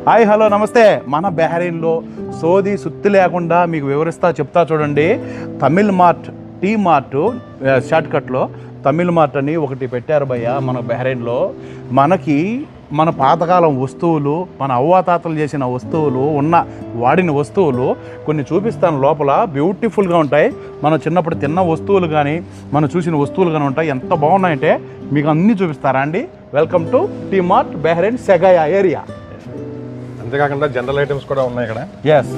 Hi hello నమస్తే. మన బహ్రెయిన్లో సోది సుత్తి లేకుండా మీకు చెప్తా చూడండి. తమిళ్ మార్ట్, టీ మార్ట్ షార్ట్కట్లో తమిళ్ మార్ట్ అని ఒకటి పెట్టారు భయ్య మన బహ్రెయిన్లో. మనకి మన పాతకాలం వస్తువులు, మన అవ్వాతాతలు చేసిన వస్తువులు, వాడిన వస్తువులు కొన్ని చూపిస్తాను. లోపల బ్యూటిఫుల్గా ఉంటాయి. మనం చిన్నప్పుడు తిన్న వస్తువులు కానీ మనం చూసిన వస్తువులు కానీ ఉంటాయి. ఎంత బాగున్నాయంటే మీకు అన్నీ చూపిస్తారా అండి. Welcome to T mart Bahrain Segaya area. అంతేకాకుండా జనరల్ ఐటమ్స్ కూడా ఉన్నాయి ఇక్కడ. ఎస్.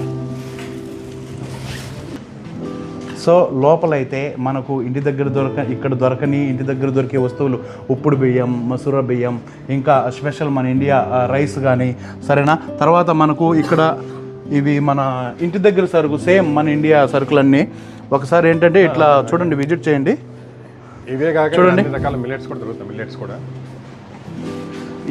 సో లోపలైతే మనకు ఇంటి దగ్గర ఇక్కడ దొరకని ఇంటి దగ్గర దొరికే వస్తువులు, ఉప్పుడు బియ్యం, మసూర బియ్యం, ఇంకా స్పెషల్ మన ఇండియా రైస్ కానీ, సరేనా. తర్వాత మనకు ఇక్కడ ఇవి మన ఇంటి దగ్గర సరుకు, సేమ్ మన ఇండియా సరుకులన్నీ. ఒకసారి ఏంటంటే ఇట్లా చూడండి, విజిట్ చేయండి. ఇవే కాక చూడండి రకాల మిల్లెట్స్ కూడా దొరుకుతాయి. మిల్లెట్స్ కూడా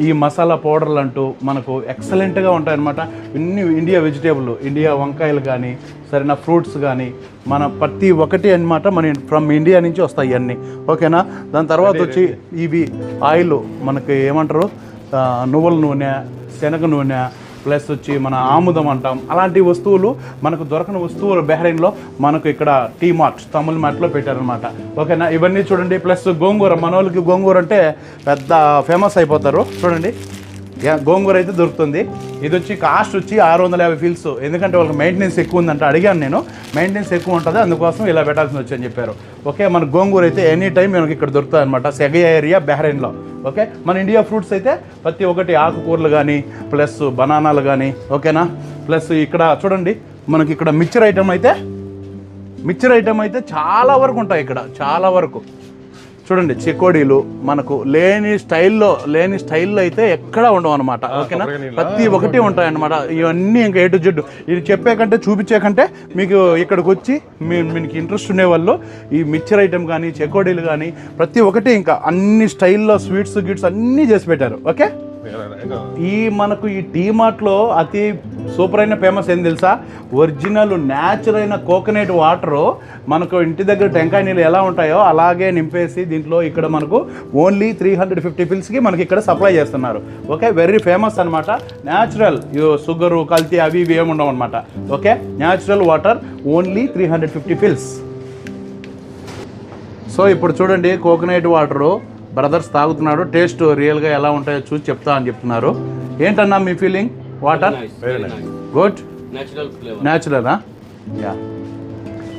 ఈ మసాలా పౌడర్లు అంటూ మనకు ఎక్సలెంట్గా ఉంటాయన్నమాట. ఇన్ని ఇండియా వెజిటేబుల్, ఇండియా వంకాయలు కానీ, సరైన ఫ్రూట్స్ కానీ, మన ప్రతి ఒక్కటి అన్నమాట మన ఫ్రమ్ ఇండియా నుంచి వస్తాయి అన్నీ. ఓకేనా. దాని తర్వాత వచ్చి ఇవి ఆయిల్, మనకి ఏమంటారు, నువ్వుల నూనె, శనగ నూనె, ప్లస్ వచ్చి మన ఆముదం అంటాం. అలాంటి వస్తువులు మనకు దొరకని వస్తువులు బహ్రెయిన్లో మనకు ఇక్కడ టీ మార్ట్, తమిళ్ మార్ట్లో పెట్టారనమాట. ఓకేనా. ఇవన్నీ చూడండి. ప్లస్ గోంగూర, మన వాళ్ళకి గోంగూర అంటే పెద్ద ఫేమస్ అయిపోతారు. చూడండి, గోంగూర అయితే దొరుకుతుంది. ఇది వచ్చి కాస్ట్ వచ్చి 650 ఫీల్స్. ఎందుకంటే వాళ్ళకి మెయింటెనెన్స్ ఎక్కువ ఉందంట. అడిగాను నేను, మెయింటెనెన్స్ ఎక్కువ ఉంటుంది, అందుకోసం ఇలా పెట్టాల్సి వచ్చని చెప్పారు. ఓకే. మన గోంగూర అయితే ఎనీ టైం మనకి ఇక్కడ దొరుకుతుంది అనమాట, సెగయా ఏరియా బహ్రెయిన్లో. ఓకే. మన ఇండియా ఫ్రూట్స్ అయితే ప్రతి ఒక్కటి ఆకుకూరలు కానీ, ప్లస్ బనానాలు కానీ, ఓకేనా. ప్లస్ ఇక్కడ చూడండి, మనకి ఇక్కడ మిక్చర్ ఐటమ్ అయితే చాలా వరకు ఉంటాయి ఇక్కడ, చాలా వరకు. చూడండి, చెకోడీలు మనకు లేని స్టైల్లో అయితే ఎక్కడా ఉండవు అనమాట. ఓకేనా. ప్రతి ఒక్కటి ఉంటాయి అన్నమాట. ఇవన్నీ ఇంకా A to Z. ఇది చెప్పే కంటే, చూపించే కంటే మీకు ఇక్కడికి వచ్చి మీకు ఇంట్రెస్ట్ ఉండేవాళ్ళు ఈ మిక్చర్ ఐటమ్ కానీ, చెకోడీలు కానీ ప్రతి ఒక్కటి ఇంకా అన్ని స్టైల్లో స్వీట్స్ గిట్స్ అన్నీ చేసి పెట్టారు. ఓకే. మనకు ఈ టీ మార్ట్లో అతి సూపర్ అయిన ఫేమస్ ఏం తెలుసా, ఒరిజినల్ న్యాచురల్ అయిన కోకోనట్ వాటరు మనకు ఇంటి దగ్గర టెంకాయ నీళ్ళు ఎలా ఉంటాయో అలాగే నింపేసి దీంట్లో ఇక్కడ మనకు ఓన్లీ 350 ఫిల్స్కి మనకి ఇక్కడ సప్లై చేస్తున్నారు. ఓకే. వెరీ ఫేమస్ అనమాట. న్యాచురల్, షుగరు కల్తీ అవి ఇవి ఏమి ఉండవు అనమాట. Okay. Natural water only 350 fils. So ఇప్పుడు చూడండి, కోకోనట్ వాటరు బ్రదర్స్ తాగుతున్నాడు. టేస్ట్ రియల్గా ఎలా ఉంటాయో చూసి చెప్తా అని చెప్తున్నారు. ఏంటన్నా మీ feeling? Water good, natural. Yeah,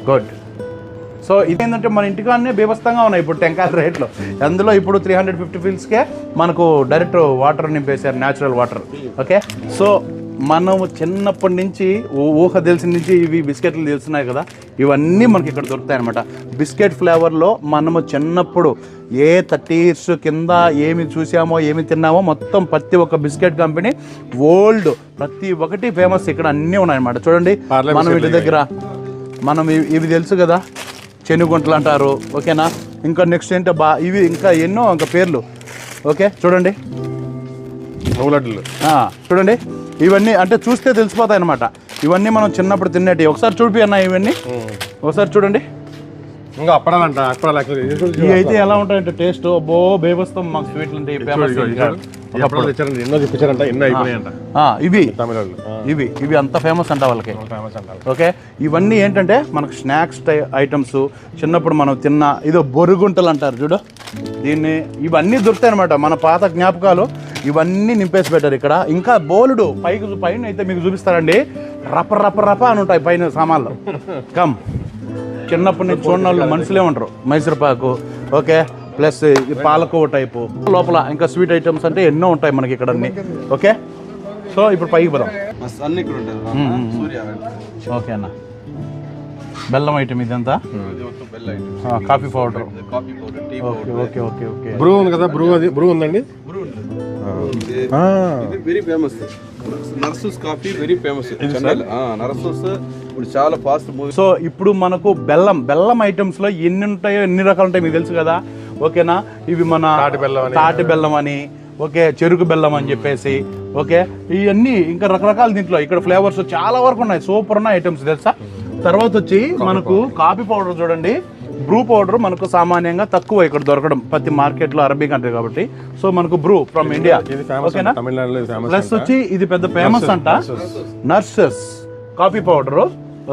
good. So ఇదేంటంటే మన ఇంటికాడనే బీభత్సంగా ఉన్నాయి ఇప్పుడు టెంకాయల రేట్లు. అందులో ఇప్పుడు 350 ఫీల్స్కే మనకు డైరెక్ట్ వాటర్ నింపేశారు, న్యాచురల్ వాటర్. ఓకే. సో మనము చిన్నప్పటి నుంచి ఊహ తెలిసిన నుంచి ఇవి బిస్కెట్లు తెలుస్తున్నాయి కదా, ఇవన్నీ మనకి ఇక్కడ దొరుకుతాయి అనమాట. బిస్కెట్ ఫ్లేవర్లో మనము చిన్నప్పుడు ఏ 30 years కింద ఏమి చూసామో ఏమి తిన్నామో మొత్తం ప్రతి ఒక్క బిస్కెట్ కంపెనీ ఓల్డ్ ప్రతి ఒక్కటి ఫేమస్ ఇక్కడ అన్నీ ఉన్నాయన్నమాట. చూడండి, మనం ఇంటి దగ్గర మనం ఇవి తెలుసు కదా, చెనుగుంటలు అంటారు. ఓకేనా. ఇంకా నెక్స్ట్ ఏంటో ఇవి ఇంకా ఎన్నో ఇంకా పేర్లు. ఓకే. చూడండి, చూడండి, ఇవన్నీ అంటే చూస్తే తెలిసిపోతాయి అనమాట. ఇవన్నీ మనం చిన్నప్పుడు తినేటి. ఒకసారి చూపి అన్న, ఇవన్నీ ఒకసారి చూడండి. ఇంకా అప్పడాలంట, ఇవి అయితే ఎలా ఉంటాయంటే టేస్ట్ బేబస్తం. మాకు స్వీట్లు అంటే ఇవి అంత ఫేమస్ అంట వాళ్ళకి. ఓకే. ఇవన్నీ ఏంటంటే మనకు స్నాక్స్ ఐటమ్స్. చిన్నప్పుడు మనం తిన్న ఇదో బొరుగుంటలు అంటారు చూడు, దీన్ని ఇవన్నీ దొరుకుతాయి అనమాట. మన పాత జ్ఞాపకాలు ఇవన్నీ నింపేసి పెట్టారు ఇక్కడ. ఇంకా బోలుడు పైన అయితే మీకు చూపిస్తారండి, రప అని ఉంటాయి పైన సామాన్లు. కమ్, చిన్నప్పటి నుంచి చూడని వాళ్ళు మనుషులే ఉంటారు. మైసూర్పాకు, ఓకే, ప్లస్ పాలకోవ టైపు. లోపల ఇంకా స్వీట్ ఐటమ్స్ అంటే ఎన్నో ఉంటాయి మనకి ఇక్కడ అన్ని. ఓకే. సో ఇప్పుడు పైకి పోదాం. ఓకే అన్న. బెల్లం ఐటమ్ ఇదంతా, coffee powder. Okay okay okay okay. Bru ఉంది కదా, బ్రూ ఉందండి. Very famous Narasu's coffee, very famous Narasu's. ఇప్పుడు చాలా ఫాస్ట్ మూవీ. సో ఇప్పుడు మనకు బెల్లం ఐటమ్స్ లో ఎన్ని ఉంటాయో, ఎన్ని రకాలు ఉంటాయి మీకు తెలుసు కదా. ఓకేనా. ఇవి మన తాటి బెల్లం అని, ఓకే, చెరుకు బెల్లం అని చెప్పేసి, ఓకే, ఇవన్నీ ఇంకా రకరకాల దీంట్లో ఇక్కడ ఫ్లేవర్స్ చాలా వరకు ఉన్నాయి. సూపర్ ఉన్నాయి ఐటమ్స్ తెలుసా. తర్వాత వచ్చి మనకు కాఫీ పౌడర్ చూడండి, బ్రూ పౌడర్ మనకు సామాన్యంగా తక్కువ ఇక్కడ దొరకడం ప్రతి మార్కెట్లో అరబీ కంట్రీ కాబట్టి. సో మనకు బ్రూ ఫ్రమ్ ఇండియా, ఇది ఫేమస్ ఓకేనా. తమిళనాడులో ఫేమస్. ప్లస్ వచ్చి ఇది పెద్ద ఫేమస్ అంట నర్సెస్ కాఫీ పౌడర్.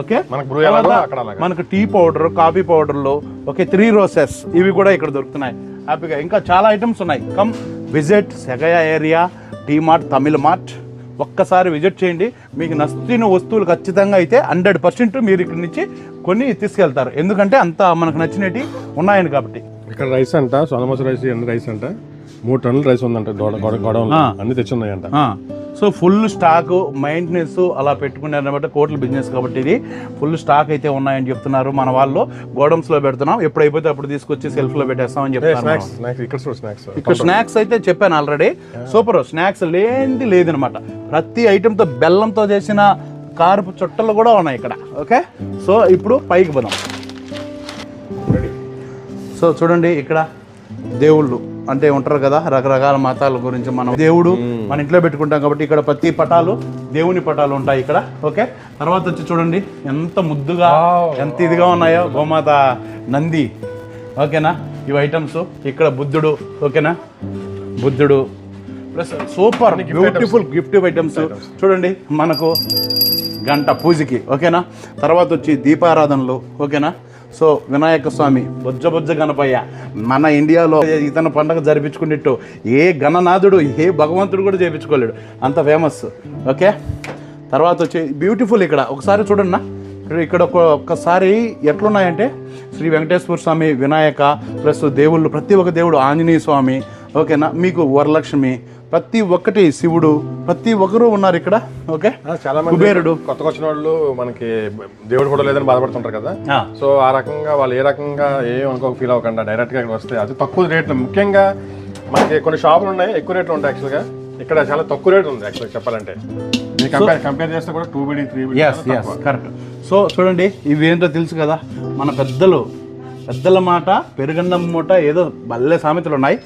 ఓకే, మనకు బ్రూ ఎలాగో అక్కడ అలాగా. మనకు టీ పౌడర్, కాఫీ పౌడర్లు, ఓకే 3 రోసెస్ ఇవి కూడా ఇక్కడ దొరుకుతున్నాయి హ్యాపీగా. ఇంకా చాలా ఐటమ్స్ ఉన్నాయి. Come visit Segaya area T mart, Tamil mart. ఒక్కసారి విజిట్ చేయండి, మీకు నచ్చిన వస్తువులు ఖచ్చితంగా అయితే 100% మీరు ఇక్కడ నుంచి కొన్ని తీసుకెళ్తారు. ఎందుకంటే అంత మనకు నచ్చినవి ఉన్నాయని కాబట్టి. ఇక్కడ రైస్ అంట, సోనమసూరి రైస్, ఎన్ని రైస్ అంట, 3 టన్నుల రైస్ ఉందంట గొడవ అన్ని తెచ్చున్నాయంట. సో ఫుల్ స్టాక్, మెయింటెనెన్స్ అలా పెట్టుకున్నారనమాట. కోట్ల బిజినెస్ కాబట్టి ఇది ఫుల్ స్టాక్ అయితే ఉన్నాయని చెప్తున్నారు మన వాళ్ళు. గోడౌన్స్ లో పెడుతున్నాం, ఎప్పుడైపోతే అప్పుడు తీసుకొచ్చి సెల్ఫ్ లో పెట్టేస్తామని చెప్తున్నారు. ఇక్కడ స్నాక్స్ అయితే చెప్పాను ఆల్రెడీ, సూపర్. స్నాక్స్ లేనిది లేదనమాట. ప్రతి ఐటెంతో బెల్లంతో చేసిన కారపు చుట్టలు కూడా ఉన్నాయి ఇక్కడ. ఓకే, సో ఇప్పుడు పైకి పోదాం. సో చూడండి, ఇక్కడ దేవుళ్ళు అంటే ఉంటారు కదా, రకరకాల మతాల గురించి. మనం దేవుడు మన ఇంట్లో పెట్టుకుంటాం కాబట్టి ఇక్కడ ప్రతి పటాలు దేవుని పటాలు ఉంటాయి ఇక్కడ. ఓకే, తర్వాత వచ్చి చూడండి ఎంత ముద్దుగా ఎంత ఇదిగా ఉన్నాయో గోమాత, నంది. ఓకేనా, ఇవి ఐటమ్స్. ఇక్కడ బుద్ధుడు. ఓకేనా, బుద్ధుడు plus super beautiful gift items. చూడండి మనకు గంట పూజకి. ఓకేనా, తర్వాత వచ్చి దీపారాధనలు. ఓకేనా, సో వినాయక స్వామి, బొజ్జ గణపయ్య. మన ఇండియాలో ఇతను పండుగ జరిపించుకున్నట్టు ఏ గణనాథుడు, ఏ భగవంతుడు కూడా చేయించుకోలేడు, అంత ఫేమస్. ఓకే, తర్వాత వచ్చి బ్యూటిఫుల్. ఇక్కడ ఒకసారి చూడన్నా, ఇక్కడ ఒక్కసారి ఎట్లున్నాయంటే శ్రీ వెంకటేశ్వర స్వామి, వినాయక ప్లస్ దేవుళ్ళు, ప్రతి ఒక్క దేవుడు, ఆంజనేయ స్వామి. ఓకేనా, మీకు వరలక్ష్మి, ప్రతి ఒక్కటి శివుడు, ప్రతి ఒక్కరు ఉన్నారు ఇక్కడ. ఓకే, చాలా మంది కుబేరుడు. కొత్తగా వచ్చిన వాళ్ళు మనకి దేవుడు కూడా లేదని బాధపడుతుంటారు కదా. సో ఆ రకంగా వాళ్ళు ఏ రకంగా ఏమనుకో ఫీల్ అవ్వకుండా డైరెక్ట్ గా ఇక్కడ వస్తే అది తక్కువ రేట్లు. ముఖ్యంగా మనకి కొన్ని షాపులు ఉన్నాయి ఎక్కువ రేట్లు ఉంటాయి. యాక్చువల్గా ఇక్కడ చాలా తక్కువ రేట్ ఉంది యాక్చువల్గా చెప్పాలంటే. కంపేర్ చేస్తే కూడా 2BD 3BD కరెక్ట్. సో చూడండి, ఇవి ఏంటో తెలుసు కదా, మన పెద్దల మాట పెరుగన్నం మూట ఏదో భలే సామెతలు ఉన్నాయి.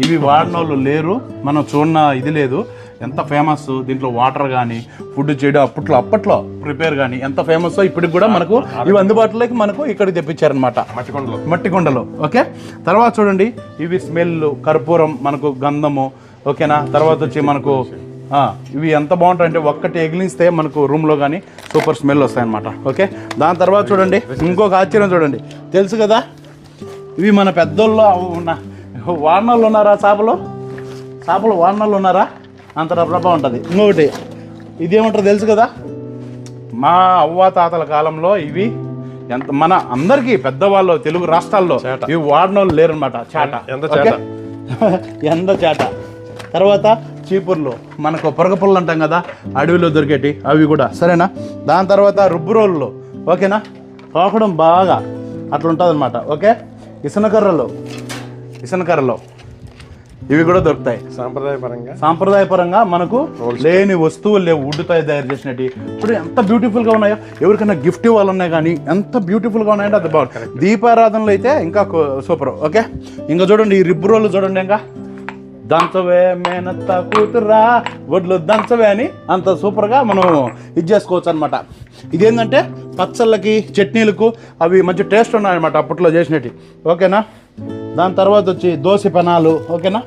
ఇవి వాడినోళ్ళు లేరు, మనం చూడన ఇది లేదు. ఎంత ఫేమస్ దీంట్లో వాటర్ కానీ ఫుడ్ చేయడం అప్పట్లో ప్రిపేర్ కానీ ఎంత ఫేమస్. ఇప్పటికి కూడా మనకు ఇవి అందుబాటులోకి మనకు ఇక్కడికి తెప్పించారనమాట, మట్టి కొండలు. ఓకే, తర్వాత చూడండి, ఇవి స్మెల్ కర్పూరం, మనకు గంధము. ఓకేనా, తర్వాత వచ్చి మనకు ఇవి ఎంత బాగుంటాయంటే ఒక్కటి ఎగిలిస్తే మనకు రూమ్లో కానీ సూపర్ స్మెల్ వస్తాయన్నమాట. ఓకే, దాని తర్వాత చూడండి ఇంకొక ఆశ్చర్యం చూడండి, తెలుసు కదా ఇవి మన పెద్దోళ్ళు ఉన్న వాడినోళ్ళు ఉన్నారా, చేపలు వాడినోళ్ళు ఉన్నారా, అంత రబ్బా ఉంటుంది. ఇంకొకటి ఇదేమంటారు తెలుసు కదా, మా అవ్వ తాతల కాలంలో ఇవి ఎంత మన అందరికీ పెద్దవాళ్ళు తెలుగు రాష్ట్రాల్లో ఇవి వాడినోళ్ళు లేరనమాట. చాట, ఎండ చాట. తర్వాత చీపుర్లు, మనకు పొరగపుల్లు అంటాం కదా అడవిలో దొరికేటి, అవి కూడా. సరేనా, దాని తర్వాత రుబ్బు రోళ్ళు. ఓకేనా, కాకడం బాగా అట్లా ఉంటుంది అనమాట. ఓకే, ఇసనకర్రలు ఇవి కూడా దొరుకుతాయి. సాంప్రదాయపరంగా మనకు లేని వస్తువులు లేవు, వుడ్తో తయారు చేసినట్టు. ఇప్పుడు ఎంత బ్యూటిఫుల్గా ఉన్నాయో, ఎవరికైనా గిఫ్ట్ ఇవ్వాలి ఉన్నాయి కానీ ఎంత బ్యూటిఫుల్గా ఉన్నాయంటే అది బాగుంది. దీపారాధనలు అయితే ఇంకా సూపర్. ఓకే, ఇంకా చూడండి ఈ రిబ్బు రోళ్ళు చూడండి, ఇంకా దంచవే మేనత్త కూతురా వడ్లు దంచవే అని అంత సూపర్గా మనం ఇది చేసుకోవచ్చు అనమాట. ఇదేంటంటే పచ్చళ్ళకి, చట్నీలకు అవి మంచి టేస్ట్ ఉన్నాయన్నమాట అప్పట్లో చేసినట్టు. ఓకేనా, దాని తర్వాత వచ్చి దోశ పెనాలు. ఓకేనా,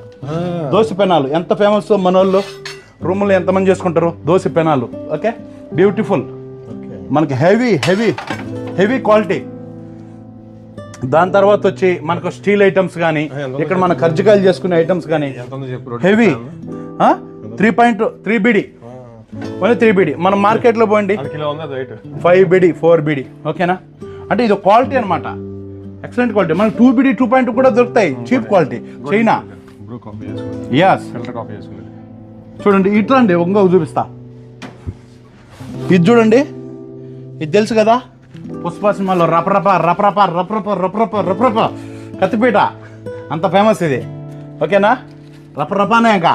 దోశ పెనాలు ఎంత ఫేమస్, మనోళ్ళు రూములు ఎంతమంది చేసుకుంటారు దోశ పెనాలు. ఓకే, బ్యూటిఫుల్, మనకి హెవీ క్వాలిటీ. దాని తర్వాత వచ్చి మనకు స్టీల్ ఐటమ్స్ కానీ, ఇక్కడ మన కర్జికాయలు చేసుకునే ఐటమ్స్ కానీ హెవీ 3.3BD, ఓన్లీ 3BD. మనం మార్కెట్లో పోండి 5BD 4BD. ఓకేనా, అంటే ఇది క్వాలిటీ అనమాట, ఎక్సలెంట్ క్వాలిటీ. మనకు 2BD 2.2 కూడా దొరుకుతాయి, చీప్ క్వాలిటీ. చైనా చూడండి, ఇట్లా అండి ఇంకొక చూపిస్తా. ఇది చూడండి, ఇది తెలుసు కదా పుష్ప సినిమాలో రపరప కత్తిపీట అంత ఫేమస్ ఇది. ఓకేనా, రపరపానే. ఇంకా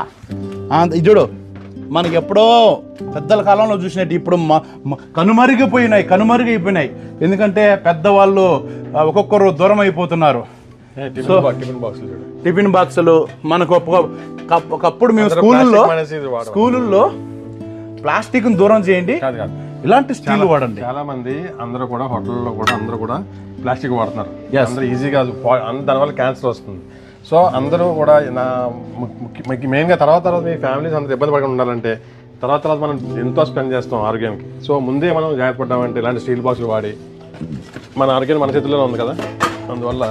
ఇది చూడు, మనకి ఎప్పుడో పెద్దల కాలంలో చూసినట్టు ఇప్పుడు కనుమరుగైపోయినాయి. ఎందుకంటే పెద్దవాళ్ళు ఒక్కొక్కరు దూరం అయిపోతున్నారు. సో టిఫిన్ బాక్సులు మనకు ఒకప్పుడు మేము స్కూళ్ళల్లో ప్లాస్టిక్ దూరం చేయండి, ఇలాంటి స్టీల్ వాడండి. చాలా మంది అందరూ కూడా హోటల్లో కూడా అందరూ కూడా ప్లాస్టిక్ వాడుతున్నారు. అందరూ ఈజీగా దానివల్ల క్యాన్సర్ వస్తుంది. సో అందరూ కూడా మెయిన్గా తర్వాత మీ ఫ్యామిలీస్ అందరూ ఇబ్బంది పడకుండా ఉండాలంటే తర్వాత మనం ఎంతో స్పెండ్ చేస్తాం ఆరోగ్యానికి. సో ముందే మనం జాగ్రత్త పడ్డామంటే ఇలాంటి స్టీల్ బాక్సులు వాడి మన ఆరోగ్యం మన చేతుల్లోనే ఉంది కదా. అందువల్ల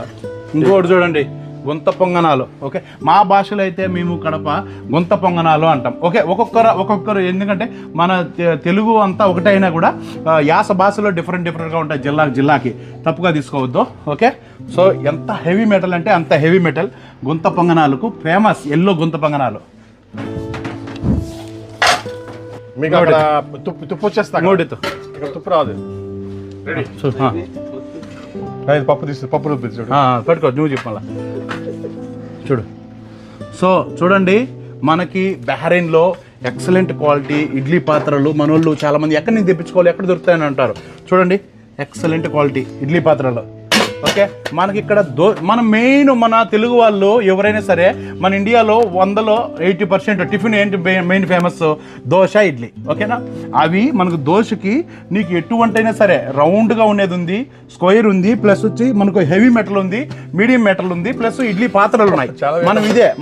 ఇంకోటి చూడండి, గుంత పొంగనాలు. ఓకే, మా భాషలో అయితే మేము కడప గుంత పొంగనాలు అంటాం. ఓకే, ఒక్కొక్కరు ఎందుకంటే మన తెలుగు అంతా ఒకటైనా కూడా యాస భాషలో డిఫరెంట్గా ఉంటాయి జిల్లాకి, తప్పుగా తీసుకోవద్దు. ఓకే, సో ఎంత హెవీ మెటల్ అంటే అంత హెవీ మెటల్. గుంత పొంగనాలకు ఫేమస్ ఎల్లో గుంత పొంగనాలు. మీకు అక్కడ తుప్పు వచ్చేస్తా, ఇక్కడ తుప్పు రాదు. రెడీ, పప్పు తీసి పప్పు రుబ్బి పెట్టుకో, నువ్వు చెప్పాలా చూడు. సో చూడండి, మనకి బహ్రెయిన్లో ఎక్సలెంట్ క్వాలిటీ ఇడ్లీ పాత్రలు మనోళ్ళు చాలామంది ఎక్కడి నుంచి తెప్పించుకోవాలి, ఎక్కడ దొరుకుతాయని అంటారు. చూడండి, ఎక్సలెంట్ క్వాలిటీ ఇడ్లీ పాత్రలు. ఓకే, మనకి ఇక్కడ మన మెయిన్ మన తెలుగు వాళ్ళు ఎవరైనా సరే మన ఇండియాలో 100లో 80% టిఫిన్ ఏంటి మెయిన్ ఫేమస్? దోశ, ఇడ్లీ. ఓకేనా, అవి మనకు దోశకి నీకు ఎటువంటి అయినా సరే రౌండ్గా ఉండేది ఉంది, స్క్వేర్ ఉంది, ప్లస్ వచ్చి మనకు హెవీ మెటల్ ఉంది, మీడియం మెటల్ ఉంది, ప్లస్ ఇడ్లీ పాత్రలు ఉన్నాయి.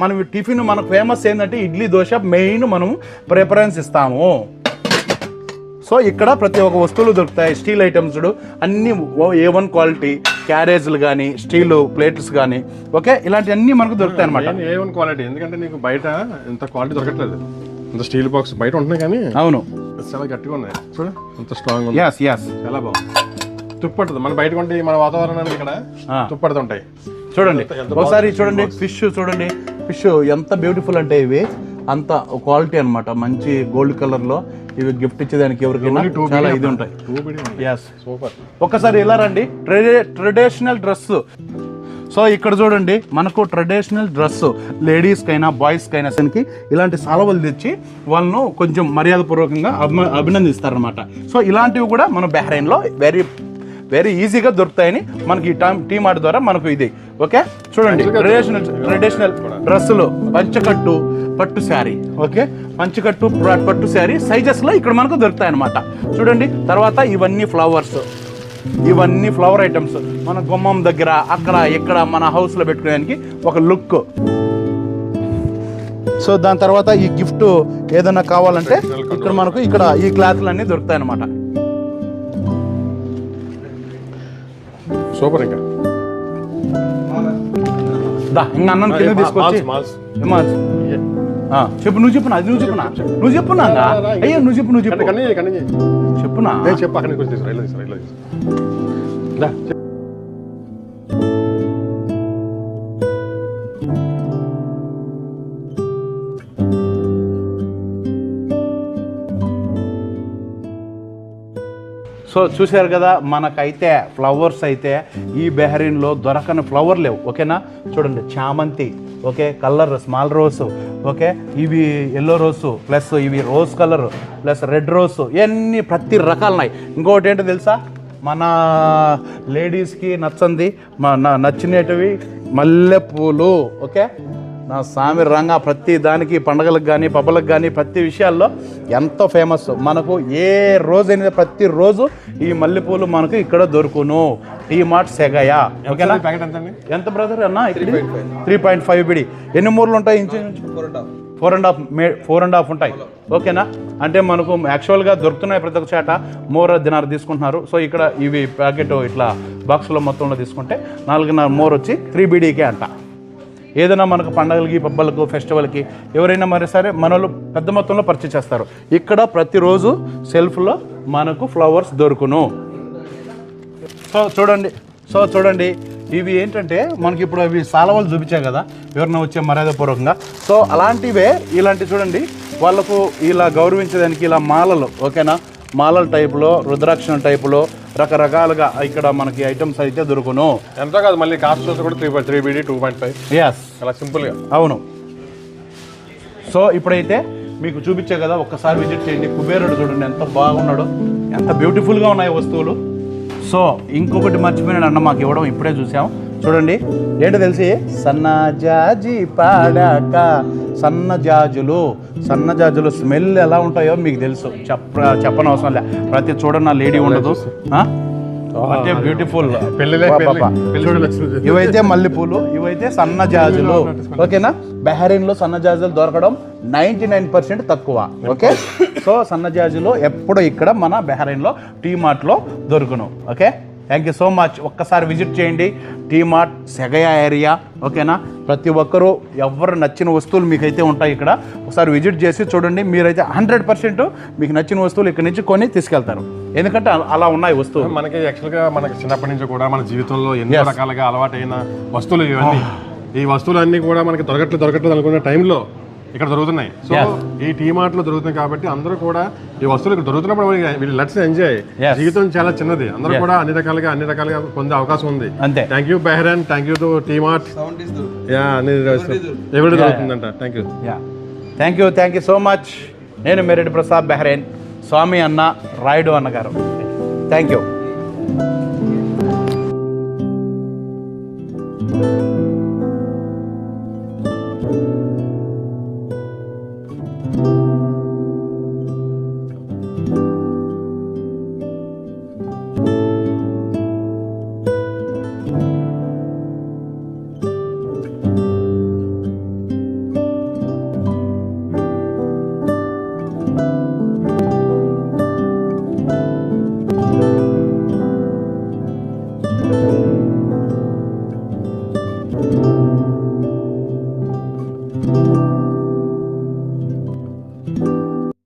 మనం టిఫిన్ మనకు ఫేమస్ ఏంటంటే ఇడ్లీ, దోశ మెయిన్ మనం ప్రిఫరెన్స్ ఇస్తాము. సో ఇక్కడ ప్రతి ఒక్క వస్తువులు దొరుకుతాయి. స్టీల్ ఐటమ్స్ అన్ని A1 క్వాలిటీ, క్యారేజ్లు కానీ స్టీల్ ప్లేట్స్ కానీ. ఓకే, ఇలాంటివన్నీ మనకు దొరుకుతాయి అనమాట. A1 క్వాలిటీ, ఎందుకంటే నీకు బయట ఇంత క్వాలిటీ దొరకట్లేదు. ఇంత స్టీల్ బాక్స్ బయట ఉంటున్నాయి కానీ అవును చాలా గట్టిగా ఉన్నాయి. చూడు అంత స్ట్రాంగ్ ఉంది. చాలా బాగుంది. తుప్పడుతుంది మన బయట కొంటే మన వాతావరణానికి ఇక్కడ తుప్పడుతుంటాయి. చూడండి ఒకసారి చూడండి, ఫిష్ చూడండి, ఫిష్ ఎంత బ్యూటిఫుల్ అంటే ఇవి అంత క్వాలిటీ అనమాట. మంచి గోల్డ్ కలర్లో ఇవి గిఫ్ట్ ఇచ్చేదానికి ఎవరికైనా చాలా ఇది ఉంటాయి. సూపర్. ఒక్కసారి ఇలా రండి, ట్రెడిషనల్ డ్రెస్. సో ఇక్కడ చూడండి, మనకు ట్రెడిషనల్ డ్రెస్ లేడీస్కైనా బాయ్స్కైనా సరికి ఇలాంటి సాలవలు తెచ్చి వాళ్ళను కొంచెం మర్యాదపూర్వకంగా అభినందిస్తారనమాట. సో ఇలాంటివి కూడా మన బహ్రెయిన్లో వెరీ ఈజీగా దొరుకుతాయని మనకి టీ మార్ట్ ద్వారా మనకు ఇది. ఓకే, చూడండి, ట్రెడిషనల్ డ్రెస్సులు, పంచకట్టు, పట్టు శారీ. ఓకే, పంచకట్టు, పట్టు శారీ సైజెస్లో ఇక్కడ మనకు దొరుకుతాయి అన్నమాట. చూడండి, తర్వాత ఇవన్నీ ఫ్లవర్ ఐటమ్స్ మన గుమ్మం దగ్గర అక్కడ ఇక్కడ మన హౌస్లో పెట్టుకోవడానికి ఒక లుక్. సో దాని తర్వాత ఈ గిఫ్ట్ ఏదైనా కావాలంటే ఇక్కడ మనకు ఇక్కడ ఈ క్లాత్లు అన్నీ దొరుకుతాయి అన్నమాట. సూపర్. ఇంకా అన్నం కింద తీసుకొచ్చి చెప్పు, నువ్వు చెప్పునా, అది నువ్వు చెప్పునా అయ్యో నువ్వు చెప్పు చెప్పునా చెప్పు. అక్కడ తీసుకురా. సో చూశారు కదా, మనకైతే ఫ్లవర్స్ అయితే ఈ బహ్రెయిన్లో దొరకని ఫ్లవర్ లేవు. ఓకేనా, చూడండి, చామంతి, okay, colour small rose, okay, ఇవి ఎల్లో రోసు, ప్లస్ ఇవి rose colour, plus red rose, ఇవన్నీ ప్రతి రకాలున్నాయి. ఇంకొకటి ఏంటో తెలుసా, మన లేడీస్కి నచ్చినవి మల్లెపూలు. ఓకే, నా సామి రంగా ప్రతి దానికి పండగలకు కానీ పబ్బలకు కానీ ప్రతి విషయాల్లో ఎంతో ఫేమస్. మనకు ఏ రోజు అనేది ప్రతిరోజు ఈ మల్లెపూలు మనకు ఇక్కడ దొరుకును. T mart Segaya. ఓకేనా, ఎంత బ్రదర్ అన్న? 3.5 బిడి. ఎన్ని మూరలు ఉంటాయి? ఇంచుమించు 4.5 ఉంటాయి. ఓకేనా, అంటే మనకు యాక్చువల్గా దొరుకుతున్నాయి ప్రతి ఒక్క చాట. మోర్ దినారు తీసుకుంటున్నారు. సో ఇక్కడ ఇవి ప్యాకెట్ ఇట్లా బాక్స్లో మొత్తంలో తీసుకుంటే 4.5 మోర్ వచ్చి 3 బీడీకే అంట. ఏదైనా మనకు పండగలకి పబ్బలకు ఫెస్టివల్కి ఎవరైనా మరి సరే మనోళ్ళు పెద్ద మొత్తంలో పర్చేస్ చేస్తారు. ఇక్కడ ప్రతిరోజు సెల్ఫ్లో మనకు ఫ్లవర్స్ దొరుకును. సో చూడండి ఇవి ఏంటంటే మనకి ఇప్పుడు అవి సాలవాళ్ళు చూపించాయి కదా ఎవరైనా వచ్చే మర్యాదపూర్వకంగా. సో అలాంటివే ఇలాంటి చూడండి, వాళ్ళకు ఇలా గౌరవించడానికి ఇలా మాలలు. ఓకేనా, మాలల టైపులో, రుద్రాక్షణ టైపులో రకరకాలుగా ఇక్కడ మనకి ఐటమ్స్ అయితే దొరుకును. ఎంతో కాదు, మళ్ళీ కాస్ట్ చూస్తే కూడా 3 BD 2.5. అలా సింపుల్గా. అవును. సో ఇప్పుడైతే మీకు చూపించే కదా, ఒక్కసారి విజిట్ చేయండి. కుబేరుడు చూడండి ఎంత బాగున్నాడో, ఎంత బ్యూటిఫుల్గా ఉన్నాయి వస్తువులు. సో ఇంకొకటి మర్చిపోయినాడు అన్న మాకు ఇవ్వడం, ఇప్పుడే చూసాం. చూడండి ఏంటో తెలిసి సన్నజాజి పాడాక సన్నజాజులు స్మెల్ ఎలా ఉంటాయో మీకు తెలుసు, చెప్పనవసరం లే. ప్రతి చూడండి నా లేడీ ఉండదు. బ్యూటిఫుల్. ఇవైతే మల్లెపూలు, ఇవైతే సన్నజాజులు. ఓకేనా? బహ్రెయిన్లో సన్నజాజులు దొరకడం 99% తక్కువ. ఓకే, సో సన్నజాజులు ఎప్పుడు ఇక్కడ మన బహ్రెయిన్లో టీ మార్ట్లో దొరుకును. Okay, thank you so much. ఒక్కసారి విజిట్ చేయండి టీ మార్ట్ సెగయా ఏరియా. ఓకేనా? ప్రతి ఒక్కరూ ఎవరు నచ్చిన వస్తువులు మీకైతే ఉంటాయి ఇక్కడ. ఒకసారి విజిట్ చేసి చూడండి. మీరైతే 100% మీకు నచ్చిన వస్తువులు ఇక్కడ నుంచి కొని తీసుకెళ్తారు. ఎందుకంటే అలా ఉన్నాయి వస్తువులు. మనకి యాక్చువల్గా మనకి చిన్నప్పటి నుంచి కూడా మన జీవితంలో ఎన్నో రకాలుగా అలవాటైన వస్తువులు ఇవన్నీ. ఈ వస్తువులన్నీ కూడా మనకి దొరకట్లేదు అనుకునే టైంలో ఇక్కడ దొరుకుతున్నాయి. సో ఈ టీ మార్ట్లో దొరుకుతున్నాయి కాబట్టి అందరూ కూడా ఈ వస్తువులు ఇక్కడ దొరుకుతున్నప్పుడు వీళ్ళు లెట్స్ ఎంజాయ్. జీవితం చాలా చిన్నది, అందరూ కూడా అన్ని రకాలుగా పొందే అవకాశం ఉంది. అంతే. Thank you Bahrain, thank you to T mart. ఎవరి దొరుకుతుందంట. Thank you so much. నేను మెరెడ్డి ప్రసాద్, బహ్రెయిన్. స్వామి అన్న, రాయుడు అన్నగారు. Thank you.